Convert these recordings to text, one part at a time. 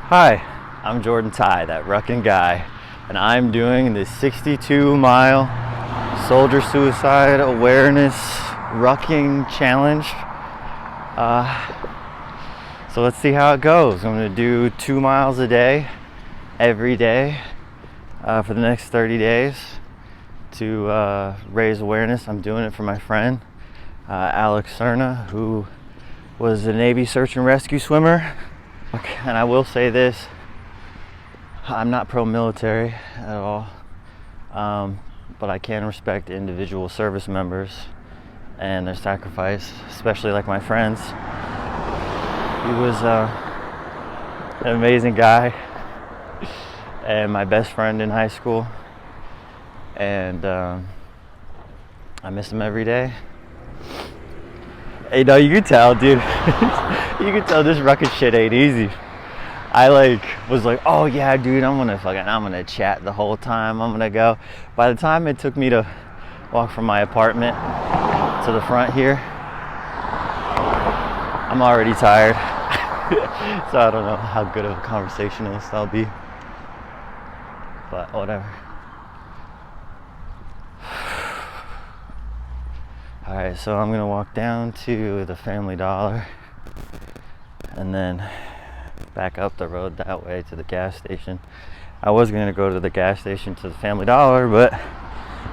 Hi, I'm Jordan Ty, that Rucking guy, and I'm doing the 62-mile Soldier Suicide Awareness Rucking Challenge. So let's see how it goes. I'm going to do 2 miles a day, every day, for the next 30 days to raise awareness. I'm doing it for my friend, Alec, who was a Navy search and rescue swimmer. And I will say this, I'm not pro-military at all, but I can respect individual service members and their sacrifice, especially like my friends. He was an amazing guy and my best friend in high school, and I miss him every day. You know, you can tell, dude. You can tell this rucking shit ain't easy. I was like, oh yeah, dude, I'm gonna chat the whole time. I'm gonna go. By the time it took me to walk from my apartment to the front here, I'm already tired. So I don't know how good of a conversationalist I'll be, but whatever. Alright, so I'm gonna walk down to the Family Dollar and then back up the road that way to the gas station. I was gonna go to the gas station to the Family Dollar, but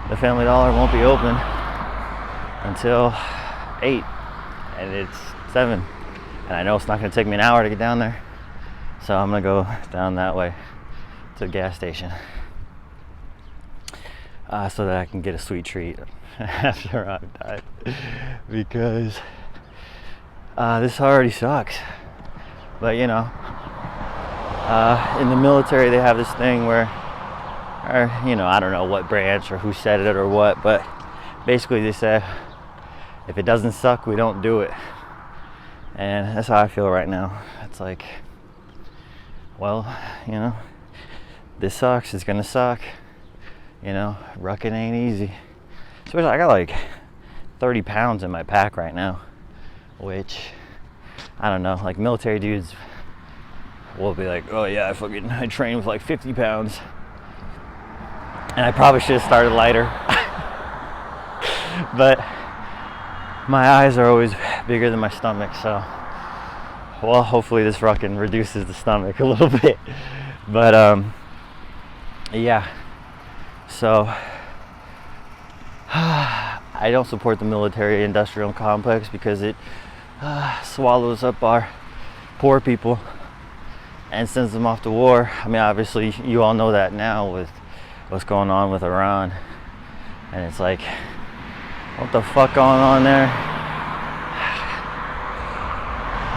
the Family Dollar won't be open until 8 and it's 7, and I know it's not gonna take me an hour to get down there, so I'm gonna go down that way to the gas station so that I can get a sweet treat after I'm done, because this already sucks. But you know, in the military they have this thing where, or you know, I don't know what branch or who said it or what, but basically they said if it doesn't suck, we don't do it. And that's how I feel right now. It's like, well, you know, this sucks, it's gonna suck. You know, rucking ain't easy. Especially, I got like 30 pounds in my pack right now, which, I don't know, like military dudes will be like, oh yeah, I train with like 50 pounds. And I probably should have started lighter. But my eyes are always bigger than my stomach, so, well, hopefully this rucking reduces the stomach a little bit. But, yeah. So, I don't support the military industrial complex because it swallows up our poor people and sends them off to war. I mean, obviously, you all know that now with what's going on with Iran. And it's like, what the fuck going on there?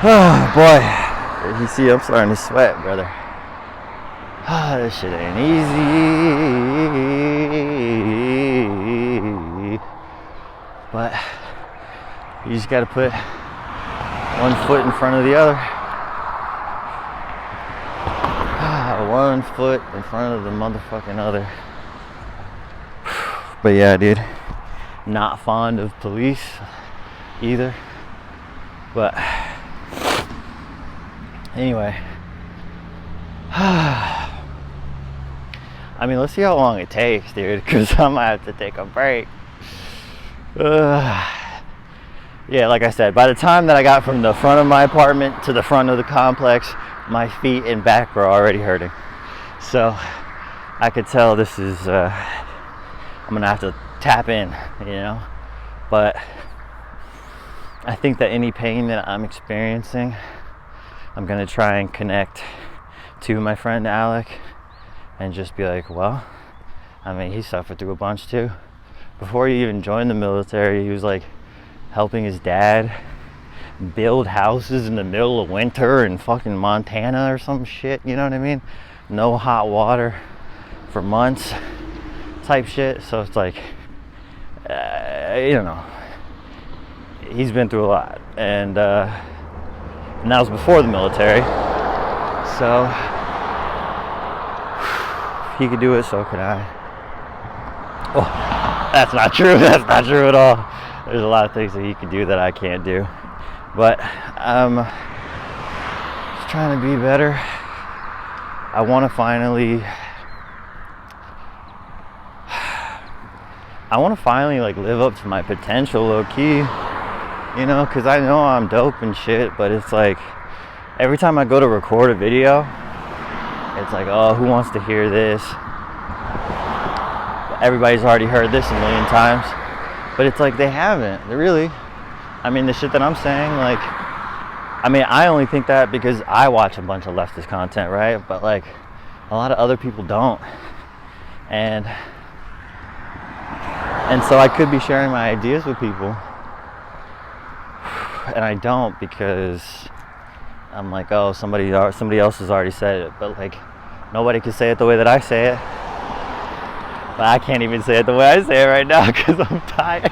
Oh, boy. You see, I'm starting to sweat, brother. This shit ain't easy. But you just gotta put one foot in front of the other. One foot in front of the motherfucking other. But yeah, dude, not fond of police either. But anyway, I mean, let's see how long it takes, dude, because I might have to take a break. Yeah, like I said, by the time that I got from the front of my apartment to the front of the complex, my feet and back were already hurting. So I could tell this is, I'm gonna have to tap in, you know. But I think that any pain that I'm experiencing, I'm gonna try and connect to my friend Alec and just be like, well, I mean, he suffered through a bunch too. Before he even joined the military, he was like helping his dad build houses in the middle of winter in fucking Montana or some shit, you know what I mean? No hot water for months type shit. So it's like, you know, he's been through a lot, and that was before the military. So if he could do it, so could I. Oh, that's not true. That's not true at all. There's a lot of things that he can do that I can't do. But I'm just trying to be better I want to finally like live up to my potential, low key, you know, because I know I'm dope and shit, but it's like every time I go to record a video, it's like, oh, who wants to hear this? Everybody's already heard this a million times, but it's like they haven't. They really, I mean, the shit that I'm saying, like, I mean, I only think that because I watch a bunch of leftist content, right? But like a lot of other people don't, and so I could be sharing my ideas with people, and I don't, because I'm like, oh, somebody else has already said it, but like nobody can say it the way that I say it. But I can't even say it the way I say it right now because I'm tired.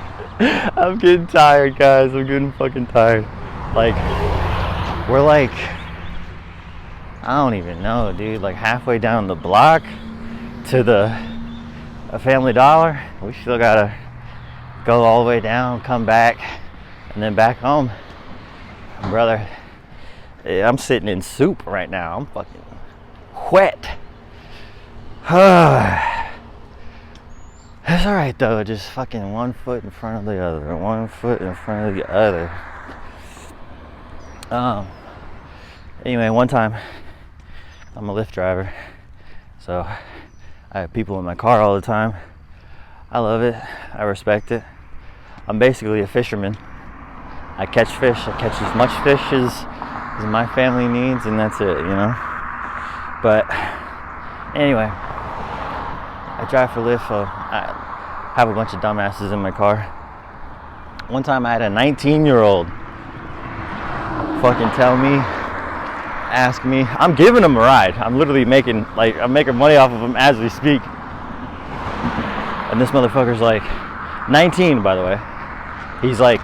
I'm getting tired, guys. I'm getting fucking tired. Like, we're like, I don't even know, dude. Like halfway down the block to a Family Dollar. We still gotta go all the way down, come back, and then back home. Brother, I'm sitting in soup right now. I'm fucking wet. That's alright though, just fucking one foot in front of the other, one foot in front of the other. Anyway, one time, I'm a Lyft driver, so I have people in my car all the time. I love it, I respect it. I'm basically a fisherman. I catch fish, I catch as much fish as my family needs, and that's it, you know. But anyway, I drive for Lyft, so I have a bunch of dumbasses in my car. One time I had a 19-year-old fucking ask me, I'm giving him a ride. I'm literally making money off of him as we speak. And this motherfucker's like, 19 by the way. He's like,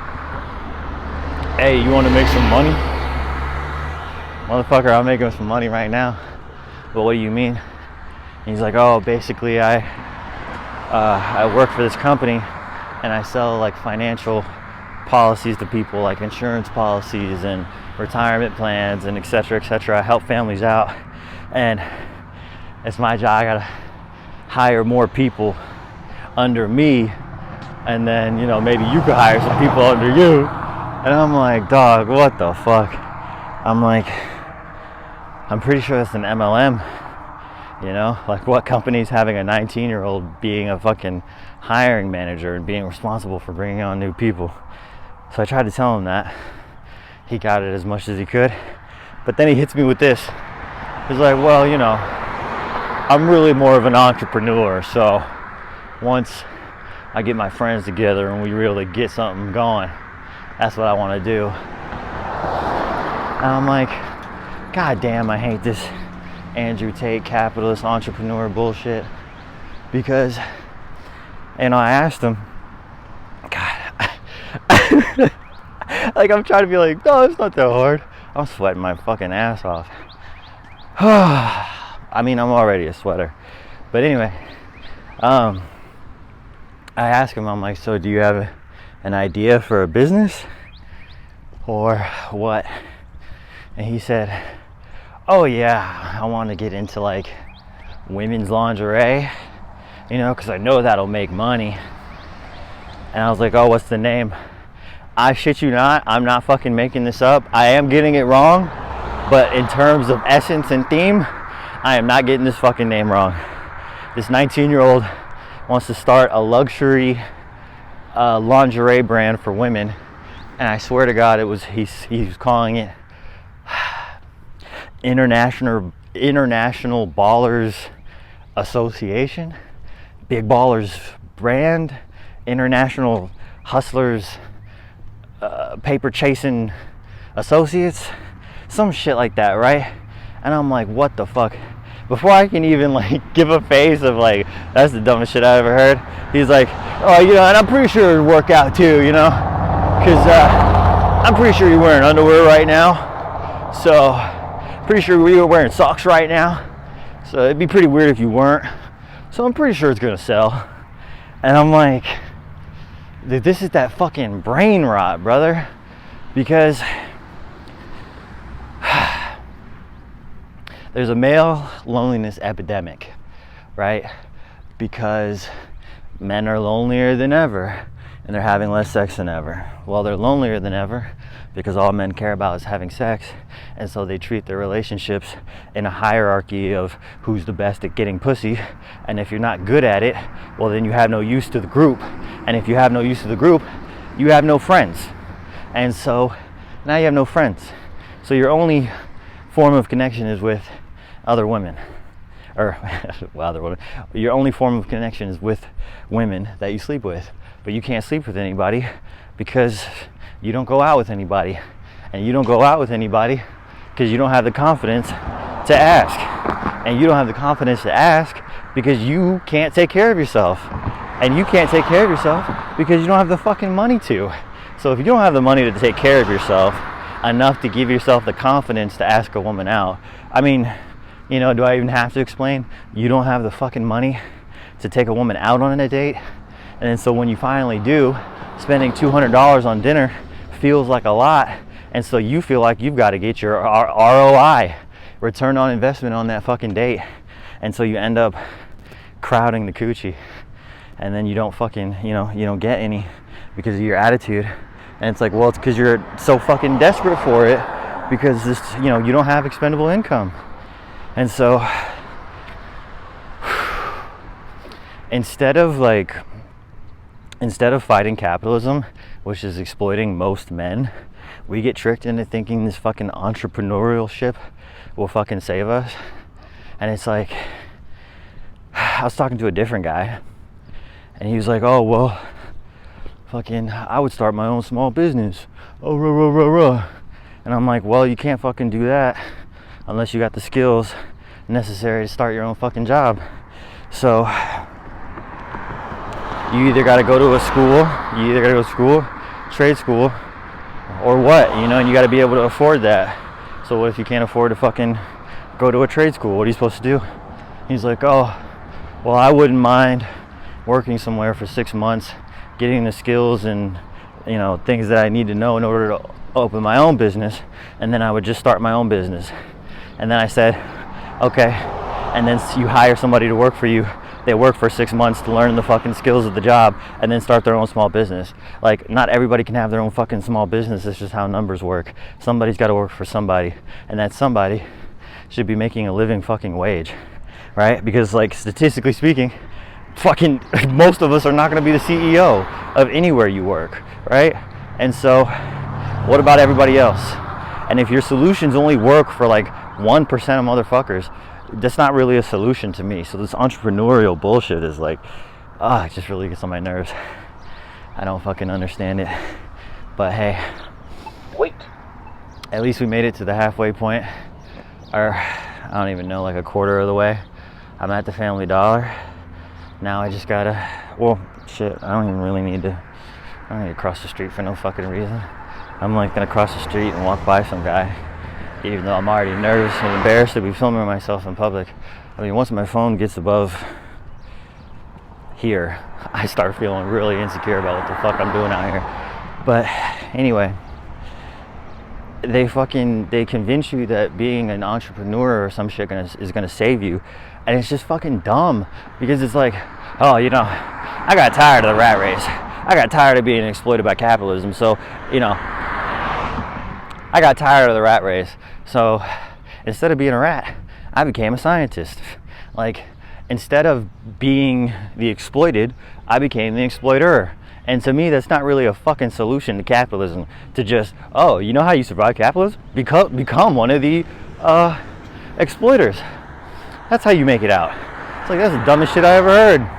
hey, you want to make some money? Motherfucker, I'm making some money right now. But what do you mean? And he's like, oh, basically I work for this company and I sell like financial policies to people, like insurance policies and retirement plans and etc. etc. I help families out, and it's my job. I gotta hire more people under me, and then, you know, maybe you could hire some people under you. And I'm like, dog, what the fuck? I'm like, I'm pretty sure that's an MLM. You know, like what company's having a 19-year-old being a fucking hiring manager and being responsible for bringing on new people? So I tried to tell him that. He got it as much as he could. But then he hits me with this. He's like, well, you know, I'm really more of an entrepreneur. So once I get my friends together and we really get something going, that's what I want to do. And I'm like, God damn, I hate this Andrew Tate capitalist entrepreneur bullshit. Because, you know, I asked him, God, like I'm trying to be like, no, it's not that hard. I'm sweating my fucking ass off. I mean, I'm already a sweater. But anyway, I asked him, I'm like, so do you have an idea for a business or what? And he said, oh yeah, I want to get into like women's lingerie, you know, because I know that'll make money. And I was like, oh, what's the name? I shit you not, I'm not fucking making this up. I am getting it wrong, but in terms of essence and theme, I am not getting this fucking name wrong. This 19-year-old wants to start a luxury lingerie brand for women, and I swear to God, he's calling it International Ballers Association, Big Ballers Brand, International Hustlers Paper Chasing Associates, some shit like that, right? And I'm like, what the fuck? Before I can even like give a face of like, that's the dumbest shit I ever heard, he's like, oh, you know, and I'm pretty sure it'd work out too, you know, because I'm pretty sure you're wearing underwear right now, so pretty sure we were wearing socks right now, so it'd be pretty weird if you weren't, so I'm pretty sure it's gonna sell. And I'm like, dude, this is that fucking brain rot, brother, because there's a male loneliness epidemic, right? Because men are lonelier than ever and they're having less sex than ever. Well, they're lonelier than ever because all men care about is having sex, and so they treat their relationships in a hierarchy of who's the best at getting pussy, and if you're not good at it, well, then you have no use to the group, and if you have no use to the group, you have no friends, and so now you have no friends, so your only form of connection is with other women, or well, other women. Your only form of connection is with women that you sleep with, but you can't sleep with anybody because you don't go out with anybody, and you don't go out with anybody because you don't have the confidence to ask, and you don't have the confidence to ask because you can't take care of yourself, and you can't take care of yourself because you don't have the fucking money to. So if you don't have the money to take care of yourself enough to give yourself the confidence to ask a woman out, I mean, you know, do I even have to explain? You don't have the fucking money to take a woman out on a date, and then so when you finally do, spending $200 on dinner feels like a lot, and so you feel like you've got to get your ROI, return on investment, on that fucking date, and so you end up crowding the coochie, and then you don't fucking, you know, you don't get any because of your attitude, and it's like, well, it's because you're so fucking desperate for it because this, you know, you don't have expendable income, and so instead of fighting capitalism, which is exploiting most men, we get tricked into thinking this fucking entrepreneurship will fucking save us. And it's like, I was talking to a different guy, and he was like, oh, well, fucking, I would start my own small business. Oh, rah, rah, rah, rah. And I'm like, well, you can't fucking do that unless you got the skills necessary to start your own fucking job. So you either got to go to a school, trade school, or what, you know, and you got to be able to afford that. So what if you can't afford to fucking go to a trade school? What are you supposed to do? He's like, oh, well, I wouldn't mind working somewhere for 6 months, getting the skills and, you know, things that I need to know in order to open my own business, and then I would just start my own business. And then I said, okay, and then you hire somebody to work for you. They work for 6 months to learn the fucking skills of the job and then start their own small business. Like, not everybody can have their own fucking small business. It's just how numbers work. Somebody's got to work for somebody, and that somebody should be making a living fucking wage, right? Because, like, statistically speaking, fucking most of us are not going to be the CEO of anywhere you work, right? And so what about everybody else? And if your solutions only work for like 1% of motherfuckers, that's not really a solution to me. So this entrepreneurial bullshit is like, it just really gets on my nerves. I don't fucking understand it. But hey, wait, at least we made it to the halfway point. Or I don't even know, like a quarter of the way. I'm at the Family Dollar. Now I just gotta, well, shit, I don't even really need to, I don't need to cross the street for no fucking reason. I'm like gonna cross the street and walk by some guy, even though I'm already nervous and embarrassed to be filming myself in public. I mean, once my phone gets above here, I start feeling really insecure about what the fuck I'm doing out here. But anyway, they convince you that being an entrepreneur or some shit is gonna save you, and it's just fucking dumb, because it's like, oh, you know, I got tired of the rat race. I got tired of being exploited by capitalism. So, you know, I got tired of the rat race. So instead of being a rat, I became a scientist. Like, instead of being the exploited, I became the exploiter. And to me, that's not really a fucking solution to capitalism. To just, oh, you know how you survive capitalism? Become one of the exploiters. That's how you make it out. It's like, that's the dumbest shit I ever heard.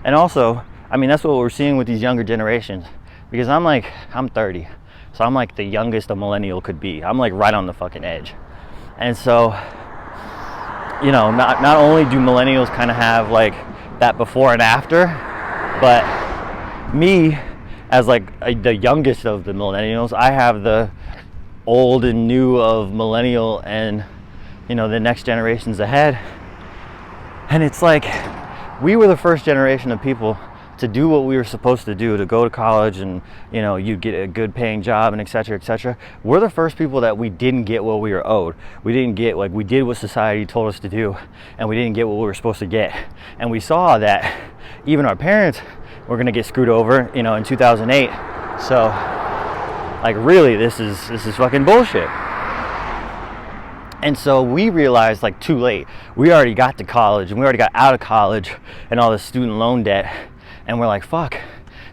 And also, I mean, that's what we're seeing with these younger generations. Because I'm 30. So I'm like the youngest a millennial could be. I'm like right on the fucking edge. And so, you know, not only do millennials kind of have like that before and after, but me as like the youngest of the millennials, I have the old and new of millennial and, you know, the next generations ahead. And it's like, we were the first generation of people to do what we were supposed to do, to go to college and, you know, you get a good paying job and etc., etc., we're the first people that we didn't get what we were owed. We didn't get, like, we did what society told us to do, and we didn't get what we were supposed to get. And we saw that even our parents were going to get screwed over, you know, in 2008. So, like, really, this is fucking bullshit. And so we realized, like, too late. We already got to college, and we already got out of college and all this student loan debt. And we're like, fuck,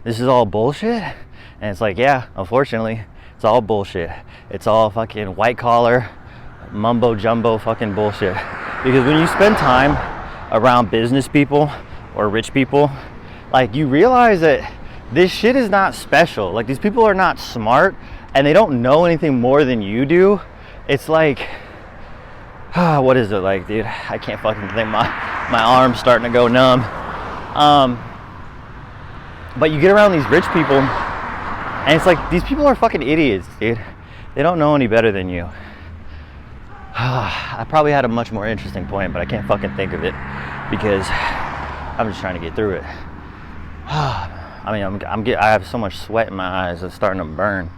this is all bullshit? And it's like, yeah, unfortunately, it's all bullshit. It's all fucking white collar, mumbo jumbo fucking bullshit. Because when you spend time around business people or rich people, like, you realize that this shit is not special. Like, these people are not smart, and they don't know anything more than you do. It's like, what is it like, dude? I can't fucking think. My arm's starting to go numb. But you get around these rich people, and it's like, these people are fucking idiots, dude. They don't know any better than you. I probably had a much more interesting point, but I can't fucking think of it because I'm just trying to get through it. I mean, I have so much sweat in my eyes, it's starting to burn.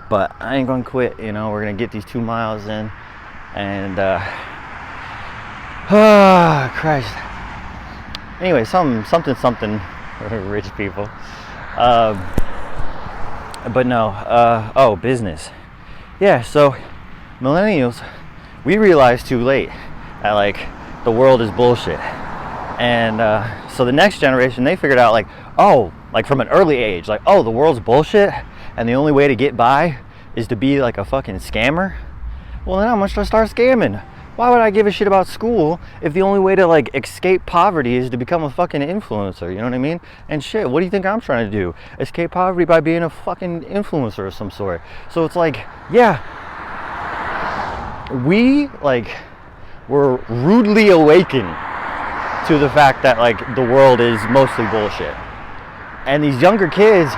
But I ain't gonna quit, you know. We're gonna get these 2 miles in, and Christ. Anyway, something rich people. But no, business. Yeah, so millennials, we realized too late that, like, the world is bullshit. And so the next generation, they figured out, like, oh, like, from an early age, like, oh, the world's bullshit, and the only way to get by is to be like a fucking scammer. Well, then how much do I start scamming? Why would I give a shit about school if the only way to, like, escape poverty is to become a fucking influencer? You know what I mean? And shit, what do you think I'm trying to do? Escape poverty by being a fucking influencer of some sort. So it's like, yeah, we, like, were rudely awakened to the fact that, like, the world is mostly bullshit. And these younger kids,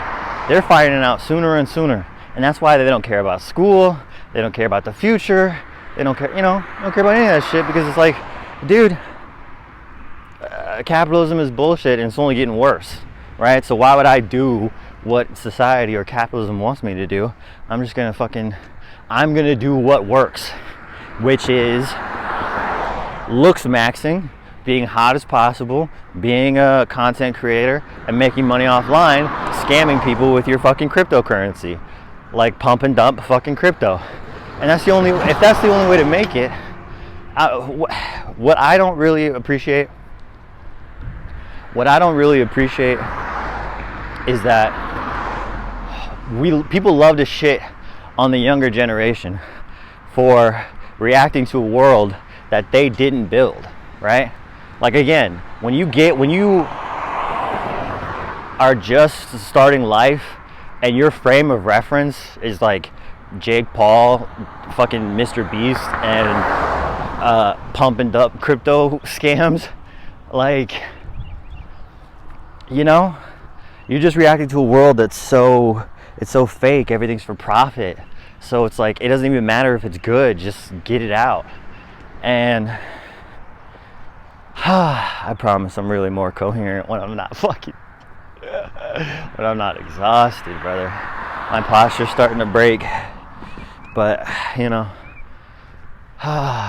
they're finding it out sooner and sooner. And that's why they don't care about school. They don't care about the future. They don't care, you know, don't care about any of that shit, because it's like, dude, capitalism is bullshit and it's only getting worse, right? So why would I do what society or capitalism wants me to do? I'm gonna do what works, which is looks maxing, being hot as possible, being a content creator, and making money offline, scamming people with your fucking cryptocurrency, like pump and dump fucking crypto. And if that's the only way to make it, what I don't really appreciate is that people love to shit on the younger generation for reacting to a world that they didn't build, right? Like, again, when you are just starting life and your frame of reference is like Jake Paul, fucking Mr. Beast, and pump and dump crypto scams, like, you know, you're just reacting to a world that's so fake. Everything's for profit. So it's like, it doesn't even matter if it's good, just get it out. And I promise I'm really more coherent when I'm not fucking when I'm not exhausted, brother. My posture's starting to break. But, you know,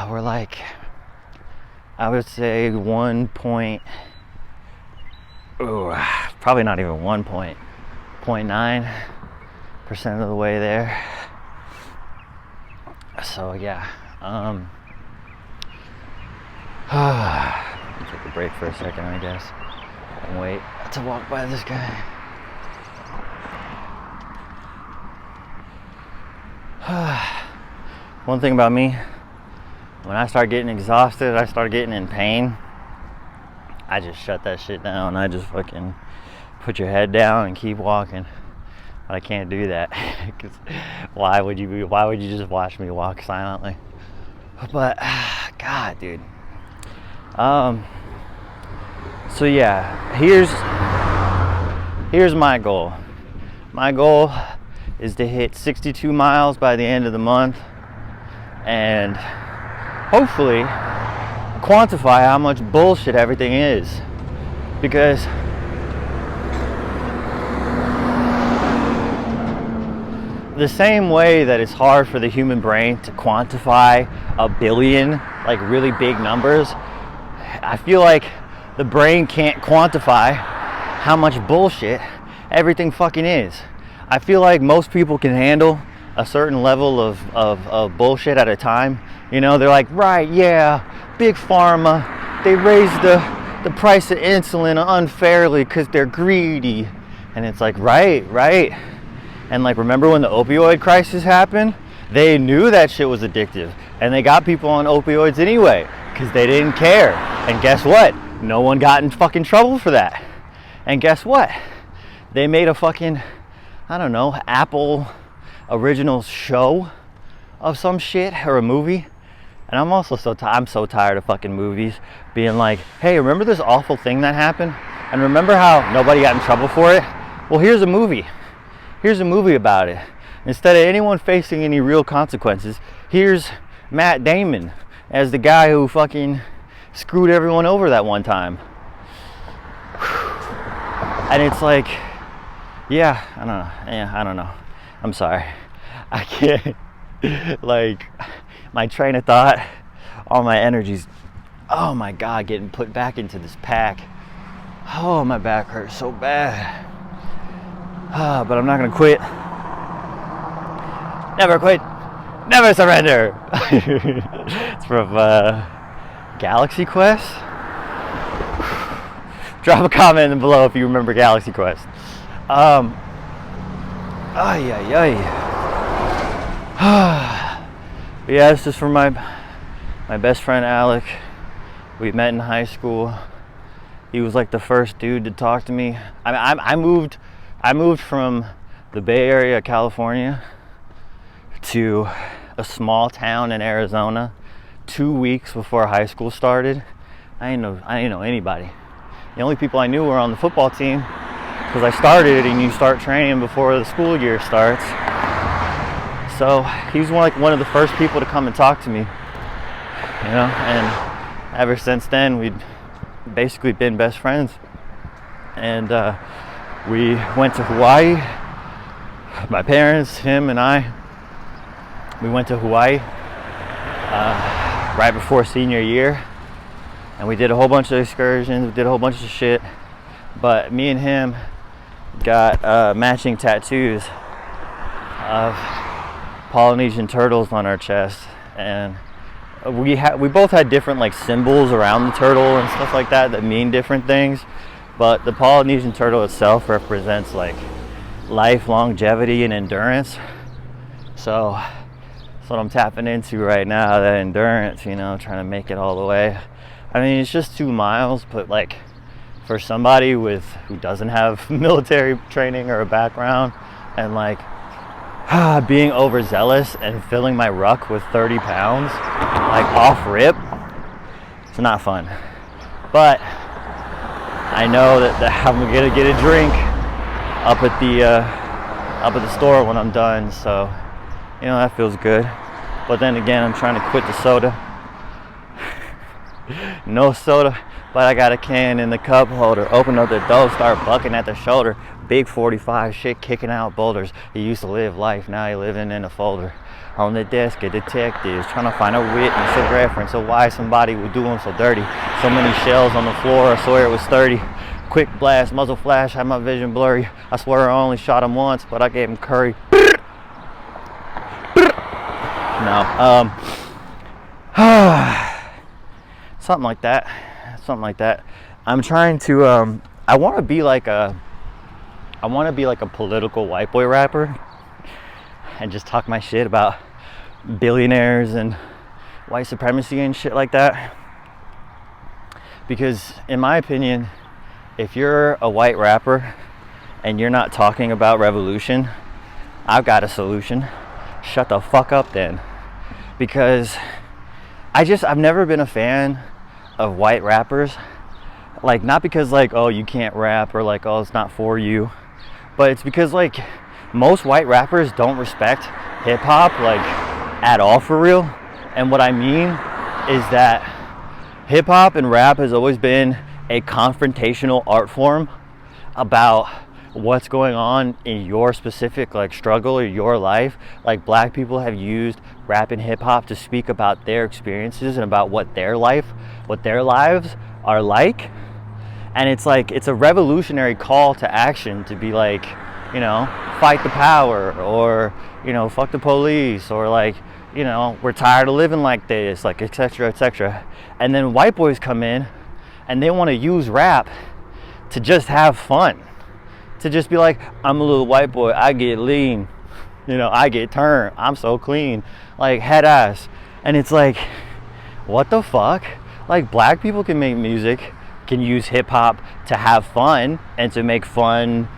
we're like, I would say probably not even 0.9% of the way there. So, yeah. Take a break for a second, I guess, and wait to walk by this guy. One thing about me, when I start getting exhausted, I start getting in pain, I just shut that shit down. I just fucking put your head down and keep walking. But I can't do that, because why would you just watch me walk silently? But God, dude. So yeah, here's my goal. My goal is to hit 62 miles by the end of the month, and hopefully quantify how much bullshit everything is. Because the same way that it's hard for the human brain to quantify a billion, like really big numbers, I feel like the brain can't quantify how much bullshit everything fucking is. I feel like most people can handle a certain level of bullshit at a time. You know, they're like, right, yeah, big pharma, they raised the price of insulin unfairly because they're greedy. And it's like, right. And like, remember when the opioid crisis happened? They knew that shit was addictive, and they got people on opioids anyway because they didn't care. And guess what? No one got in fucking trouble for that. And guess what? They made a fucking, I don't know, Apple original show of some shit, or a movie. And I'm also I'm so tired of fucking movies being like, hey, remember this awful thing that happened? And remember how nobody got in trouble for it? Well, here's a movie. Here's a movie about it. Instead of anyone facing any real consequences, here's Matt Damon as the guy who fucking screwed everyone over that one time. And it's like, yeah, I don't know. I'm sorry. I can't, like, my train of thought, all my energies, oh my God, getting put back into this pack. Oh, my back hurts so bad. But I'm not gonna quit. Never quit, never surrender. It's from Galaxy Quest. Drop a comment below if you remember Galaxy Quest. But yeah, this is from my best friend Alec. We met in high school. He was like the first dude to talk to me. I moved from the Bay Area, California, to a small town in Arizona 2 weeks before high school started. I didn't know anybody. The only people I knew were on the football team, because I started and you start training before the school year starts. So he was one of the first people to come and talk to me, you know, and ever since then we'd basically been best friends. And we went to Hawaii. My parents, him and I, we went to Hawaii right before senior year, and we did a whole bunch of excursions, we did a whole bunch of shit. But me and him got matching tattoos of Polynesian turtles on our chest, and we both had different like symbols around the turtle and stuff like that mean different things. But the Polynesian turtle itself represents like life, longevity, and endurance. So that's what I'm tapping into right now, that endurance, you know, trying to make it all the way. I mean, it's just 2 miles, but like for somebody who doesn't have military training or a background, and like being overzealous and filling my ruck with 30 pounds, like off rip, it's not fun. But I know that I'm gonna get a drink up at the store when I'm done, so you know that feels good. But then again, I'm trying to quit the soda. No soda, but I got a can in the cup holder. Open up the door, start bucking at the shoulder. Big 45 shit kicking out boulders. He used to live life, now he living in a folder. On the desk, a detective trying to find a witness, a reference of why somebody would do him so dirty. So many shells on the floor, I swear it was 30. Quick blast, muzzle flash, had my vision blurry. I swear I only shot him once, but I gave him curry. No, something like that. I'm trying to, I want to be like a political white boy rapper and just talk my shit about billionaires and white supremacy and shit like that. Because in my opinion, if you're a white rapper and you're not talking about revolution, I've got a solution. Shut the fuck up then. Because I've never been a fan of white rappers. Like, not because like, oh, you can't rap, or like, oh, it's not for you, but it's because like most white rappers don't respect hip hop like at all, for real. And what I mean is that hip hop and rap has always been a confrontational art form about what's going on in your specific like struggle or your life. Like black people have used rap and hip hop to speak about their experiences and about what their lives are like. And it's like, it's a revolutionary call to action to be like, you know, fight the power, or, you know, fuck the police, or like, you know, we're tired of living like this, like, etc., etc. And then white boys come in and they want to use rap to just have fun, to just be like, I'm a little white boy, I get lean, you know, I get turned, I'm so clean, like head ass. And it's like, what the fuck? Like, black people can make music, can use hip hop to have fun and to make fun,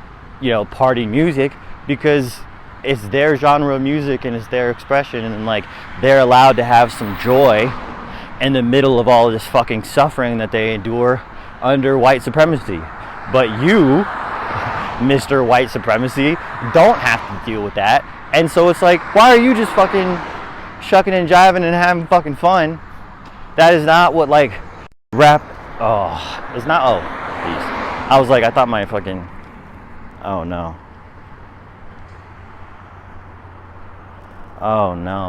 you know, party music, because it's their genre of music and it's their expression, and like they're allowed to have some joy in the middle of all of this fucking suffering that they endure under white supremacy. But you, Mr. White Supremacy, don't have to deal with that. And so it's like, why are you just fucking shucking and jiving and having fucking fun? That is not what like rap, it's not, geez. I was like, I thought my fucking, oh no,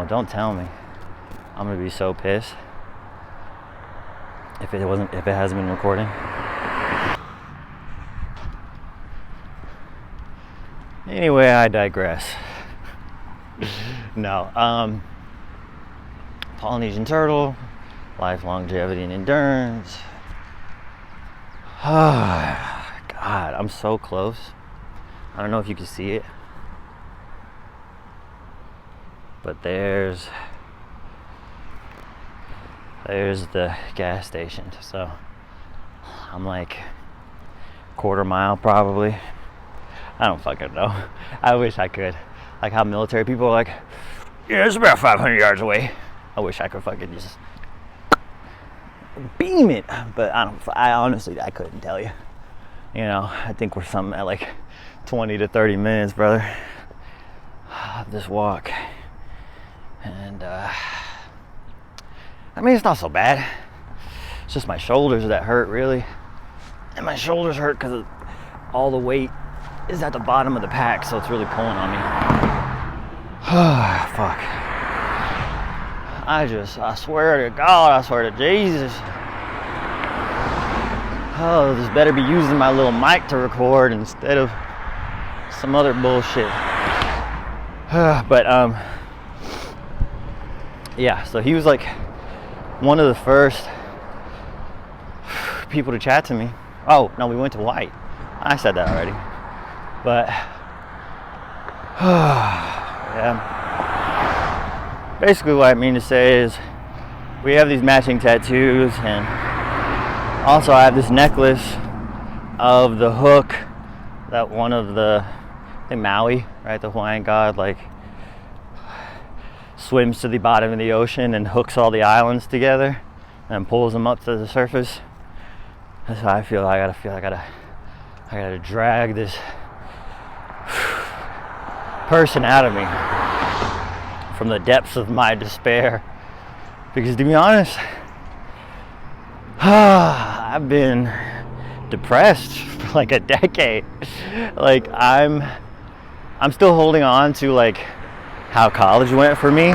don't tell me. I'm gonna be so pissed if it hasn't been recording. Anyway, I digress. No, Polynesian turtle, life, longevity, and endurance. God, I'm so close. I don't know if you can see it, but there's the gas station. So I'm like quarter mile probably. I don't fucking know. I wish I could. Like how military people are like, yeah, it's about 500 yards away. I wish I could fucking just beam it, but I honestly, I couldn't tell you. You know, I think we're something at like 20 to 30 minutes, brother, of this walk. And I mean, it's not so bad. It's just my shoulders that hurt, really. And my shoulders hurt because all the weight is at the bottom of the pack, so it's really pulling on me. Fuck. I swear to God, I swear to Jesus. Oh, this better be using my little mic to record instead of some other bullshit. But yeah, so he was like one of the first people to chat to me. Oh, no, we went to White. I said that already. But yeah. Basically what I mean to say is we have these matching tattoos, and also I have this necklace of the hook that one of the, I think Maui, right, the Hawaiian god, like swims to the bottom of the ocean and hooks all the islands together and pulls them up to the surface. That's how I feel. I gotta drag this person out of me from the depths of my despair, because to be honest, I've been depressed for like a decade. Like I'm still holding on to like how college went for me,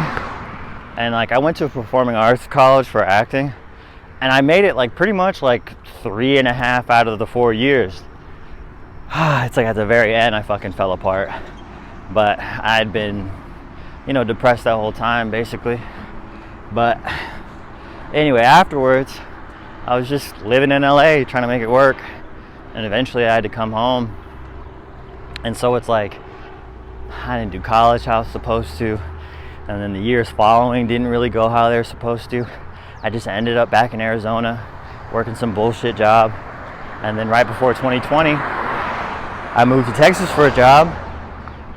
and like I went to a performing arts college for acting, and I made it like pretty much like 3.5 out of the 4 years. It's like at the very end I fucking fell apart, but I'd been, you know, depressed that whole time basically. But anyway, afterwards I was just living in LA trying to make it work, and eventually I had to come home. And so it's like I didn't do college how I was supposed to, and then the years following didn't really go how they were supposed to. I just ended up back in Arizona working some bullshit job, and then right before 2020 I moved to Texas for a job,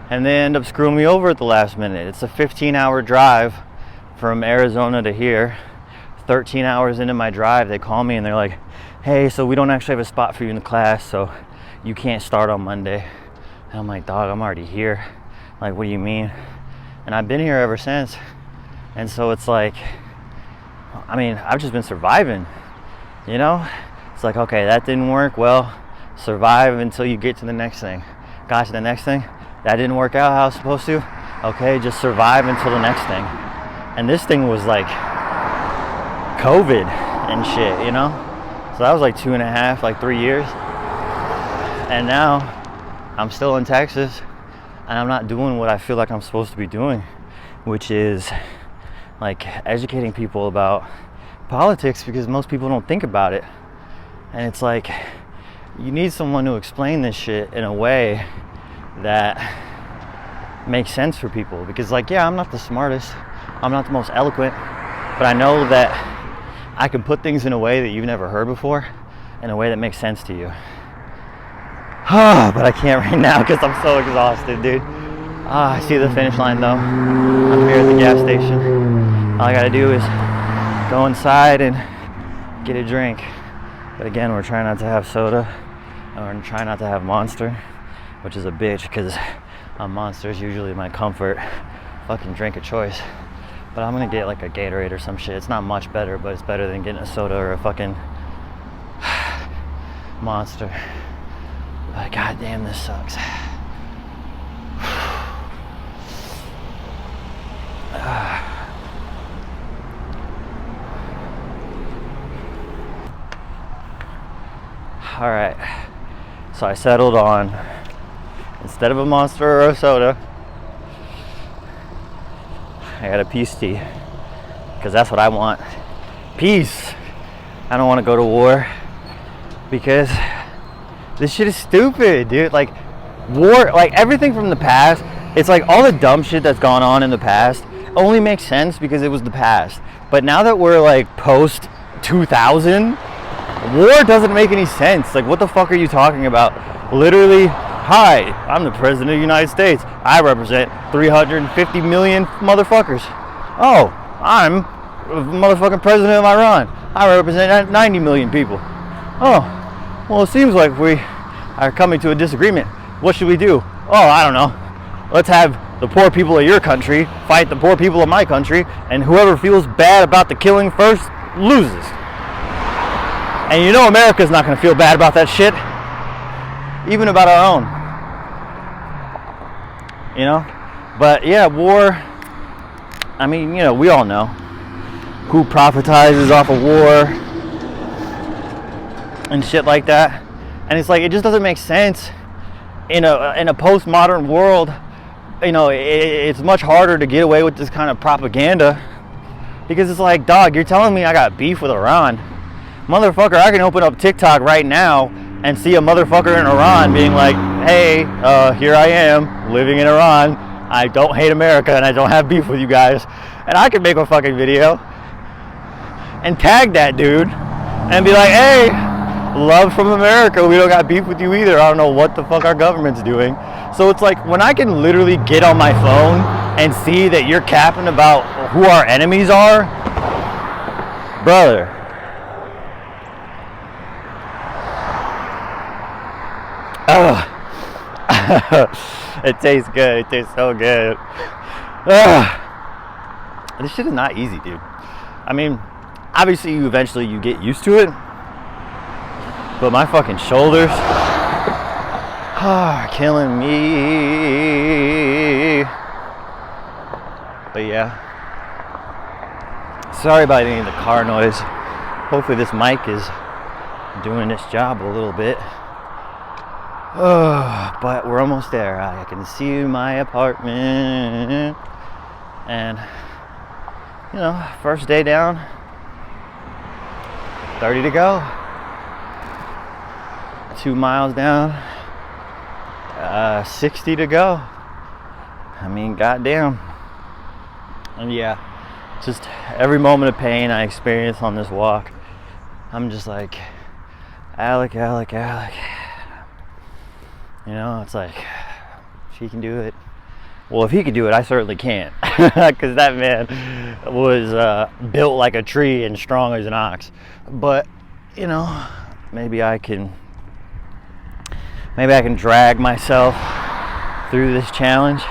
and they ended up screwing me over at the last minute. It's a 15-hour drive from Arizona to here. 13 hours into my drive, they call me and they're like, hey, so we don't actually have a spot for you in the class, so you can't start on Monday. And I'm like, dog, I'm already here. Like, what do you mean? And I've been here ever since. And so it's like, I mean, I've just been surviving, you know? It's like, okay, that didn't work. Well, survive until you get to the next thing. got to the next thing. That didn't work out how I was supposed to. Okay, just survive until the next thing. And this thing was like COVID and shit, you know? So that was like 2.5, like 3 years. And now I'm still in Texas and I'm not doing what I feel like I'm supposed to be doing, which is like educating people about politics, because most people don't think about it. And it's like, you need someone to explain this shit in a way that makes sense for people. Because like, yeah, I'm not the smartest, I'm not the most eloquent, but I know that I can put things in a way that you've never heard before, in a way that makes sense to you. But I can't right now because I'm so exhausted, dude. I see the finish line though. I'm here at the gas station. All I gotta do is go inside and get a drink. But again, we're trying not to have soda, and we're trying not to have Monster, which is a bitch because Monster is usually my comfort fucking drink of choice. But I'm gonna get like a Gatorade or some shit. It's not much better, but it's better than getting a soda or a fucking Monster. But goddamn, this sucks. All right, so I settled on, instead of a Monster or a soda, I got a peace tea, because that's what I want. Peace. I don't want to go to war, because this shit is stupid, dude. Like, war, like everything from the past, it's like all the dumb shit that's gone on in the past only makes sense because it was the past. But now that we're like post 2000, war doesn't make any sense. Like, what the fuck are you talking about? Literally, hi, I'm the president of the United States. I represent 350 million motherfuckers. Oh, I'm the motherfucking president of Iran. I represent 90 million people. Oh, well, it seems like we are coming to a disagreement. What should we do? Oh, I don't know. Let's have the poor people of your country fight the poor people of my country, and whoever feels bad about the killing first loses. And you know America's not going to feel bad about that shit, even about our own. You know? But yeah, war, I mean, you know, we all know who profitizes off of war and shit like that. And it's like, it just doesn't make sense in a postmodern world. You know, it's much harder to get away with this kind of propaganda, because it's like, dog, you're telling me I got beef with Iran? Motherfucker, I can open up TikTok right now and see a motherfucker in Iran being like, hey, here I am living in Iran. I don't hate America and I don't have beef with you guys. And I can make a fucking video and tag that dude and be like, hey, love from America, we don't got beef with you either. I don't know what the fuck our government's doing. So it's like, when I can literally get on my phone and see that you're capping about who our enemies are, brother, it tastes good. It tastes so good. This shit is not easy, dude. I mean, obviously you get used to it, but my fucking shoulders are killing me. But yeah, sorry about any of the car noise. Hopefully this mic is doing its job a little bit. But we're almost there. I can see my apartment, and you know, first day down, 30 to go, 2 miles down, 60 to go. I mean, goddamn. And yeah, just every moment of pain I experience on this walk, I'm just like, Alec. You know, it's like, she can do it. Well, if he can do it, I certainly can't. Because that man was built like a tree and strong as an ox. But, you know, maybe I can drag myself through this challenge.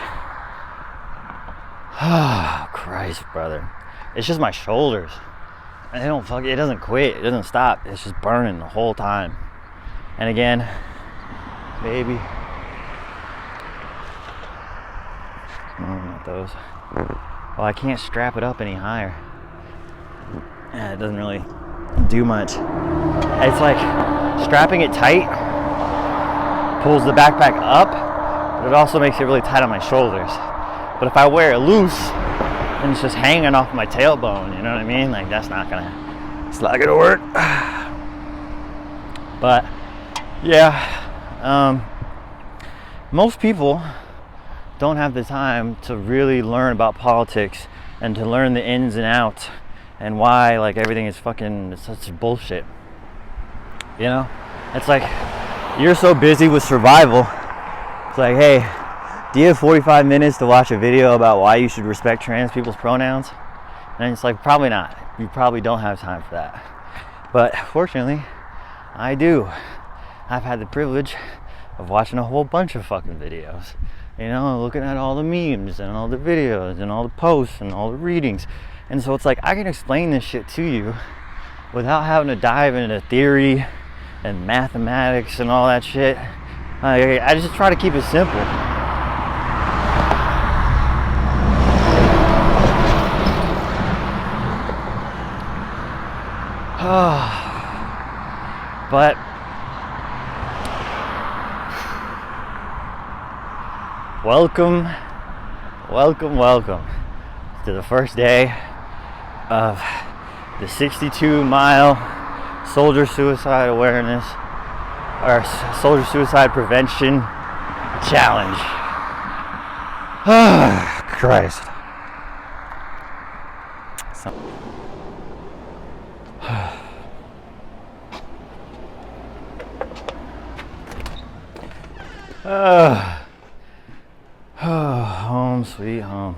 Oh, Christ, brother. It's just my shoulders. And it doesn't quit. It doesn't stop. It's just burning the whole time. And again, baby, No, not those. Well, I can't strap it up any higher. Yeah, it doesn't really do much. It's like strapping it tight pulls the backpack up, but it also makes it really tight on my shoulders. But if I wear it loose, then it's just hanging off my tailbone, you know what I mean? Like, it's not gonna work. But yeah, most people don't have the time to really learn about politics and to learn the ins and outs and why like everything is fucking such bullshit. You know, it's like you're so busy with survival. It's like, hey, do you have 45 minutes to watch a video about why you should respect trans people's pronouns? And it's like, probably not. You probably don't have time for that. But fortunately, I do. I've had the privilege of watching a whole bunch of fucking videos. You know, looking at all the memes and all the videos and all the posts and all the readings. And so it's like, I can explain this shit to you without having to dive into theory and mathematics and all that shit. I just try to keep it simple. But welcome to the first day of the 62-mile soldier suicide awareness or soldier suicide prevention challenge. Christ. Home sweet home.